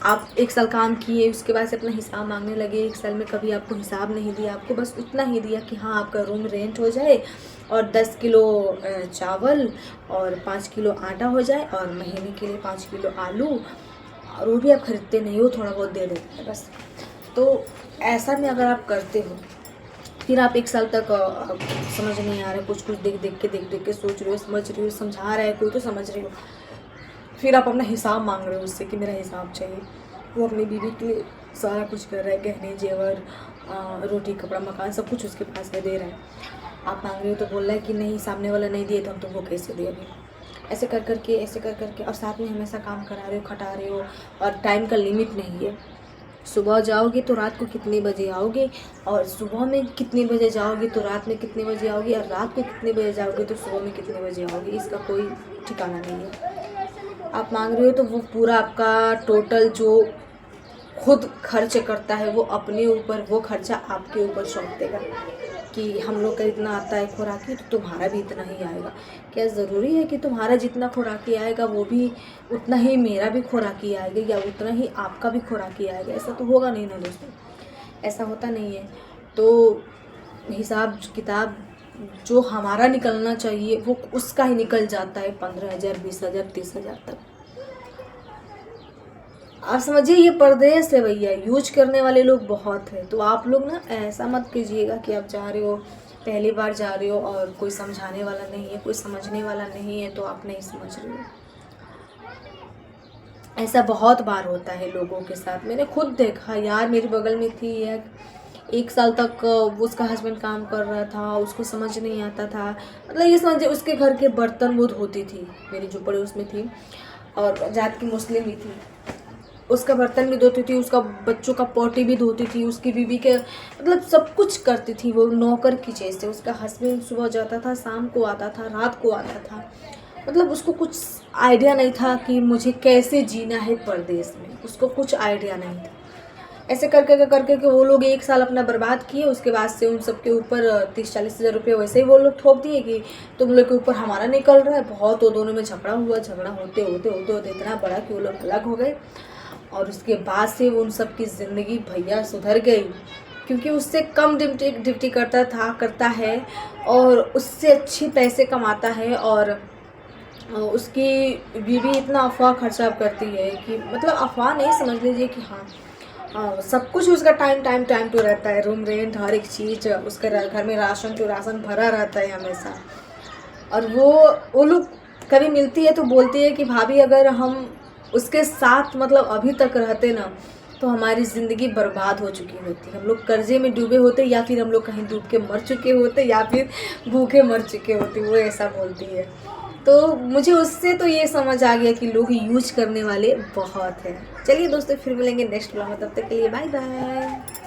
आप 1 साल काम किए, उसके बाद से अपना हिसाब मांगने लगे। 1 साल में कभी आपको हिसाब नहीं दिया, आपको बस उतना ही दिया कि हाँ आपका रूम रेंट हो जाए और 10 किलो चावल और 5 किलो आटा हो जाए और महीने के लिए 5 किलो आलू, और वो भी आप खरीदते नहीं हो, थोड़ा बहुत दे देते हैं बस। तो ऐसा में अगर आप करते हो, फिर आप 1 साल तक समझ नहीं आ रहा है, कुछ देख देख के सोच रहे हो, समझ रहे हो, समझा रहा है कोई तो समझ रहे हो, फिर आप अपना हिसाब मांग रहे हो उससे कि मेरा हिसाब चाहिए। वो अपनी बीवी के लिए सारा कुछ कर रहा है, गहने जेवर रोटी कपड़ा मकान सब कुछ उसके पास है, दे रहा है। आप मांग रहे हो तो बोल रहा है कि नहीं, सामने वाला नहीं दिए तो हम तुमको कैसे दे अभी। ऐसे कर करके और साथ में हमेशा काम करा रहे हो, खटा रहे हो, और टाइम का लिमिट नहीं है। सुबह जाओगे तो रात को कितने बजे आओगे, और सुबह में कितने बजे जाओगे तो रात में कितने बजे आओगे, और रात को कितने बजे जाओगे तो सुबह में कितने बजे आओगे, इसका कोई ठिकाना नहीं है। आप मांग रहे हो तो वो पूरा आपका टोटल जो खुद खर्च करता है वो अपने ऊपर, वो खर्चा आपके ऊपर सौंप देगा कि हम लोग का इतना आता है खुराकी तो तुम्हारा भी इतना ही आएगा। क्या ज़रूरी है कि तुम्हारा जितना खुराकी आएगा वो भी उतना ही मेरा भी खुराकी आएगा, या उतना ही आपका भी खुराकी आएगा? ऐसा तो होगा नहीं ना दोस्तों, ऐसा होता नहीं है। तो हिसाब किताब जो हमारा निकलना चाहिए वो उसका ही निकल जाता है 15,000 20,000 30,000 तक। आप समझिए ये परदेश है भैया, यूज करने वाले लोग बहुत हैं। तो आप लोग ना ऐसा मत कीजिएगा कि आप जा रहे हो, पहली बार जा रहे हो और कोई समझाने वाला नहीं है, कोई समझने वाला नहीं है तो आप नहीं समझ रहे हो। ऐसा बहुत बार होता है लोगों के साथ, मैंने खुद देखा यार। मेरे बगल में थी एक साल तक उसका हस्बैंड काम कर रहा था, उसको समझ नहीं आता था। मतलब ये समझिए उसके घर के बर्तन वो धोती थी, मेरी जो पड़ोस में थी और जात की मुस्लिम भी थी। उसका बर्तन भी धोती थी, उसका बच्चों का पोटी भी धोती थी, उसकी बीवी के मतलब सब कुछ करती थी वो नौकर की जैसे। उसका हस्बैंड सुबह जाता था, शाम को आता था, रात को आता था। मतलब उसको कुछ आइडिया नहीं था कि मुझे कैसे जीना है परदेश में, उसको कुछ आइडिया नहीं था। ऐसे करके वो लोग 1 साल अपना बर्बाद किए। उसके बाद से उन सब के ऊपर 30-40 हज़ार रुपये वैसे ही वो लोग ठोक दिए कि तुम लोग के ऊपर हमारा निकल रहा है बहुत। वो दोनों में झगड़ा हुआ, झगड़ा होते इतना बड़ा कि वो लोग अलग हो गए। और उसके बाद से उन सब की ज़िंदगी भैया सुधर गई, क्योंकि उससे कम ड्यूटी करता है और उससे अच्छी पैसे कमाता है। और उसकी बीवी इतना अफवाह खर्चा करती है कि मतलब अफवाह नहीं, समझ लीजिए कि हाँ सब कुछ उसका टाइम टू रहता है। रूम रेंट हर एक चीज़ उसके घर में राशन टू राशन भरा रहता है हमेशा। और वो लोग कभी मिलती है तो बोलती है कि भाभी अगर हम उसके साथ मतलब अभी तक रहते ना तो हमारी ज़िंदगी बर्बाद हो चुकी होती, हम लोग कर्जे में डूबे होते, या फिर हम लोग कहीं डूब के मर चुके होते, या फिर भूखे मर चुके होते। वो ऐसा बोलती है। तो मुझे उससे तो ये समझ आ गया कि लोग यूज करने वाले बहुत हैं। चलिए दोस्तों, फिर मिलेंगे नेक्स्ट व्लॉग में, तब तक के लिए बाय बाय।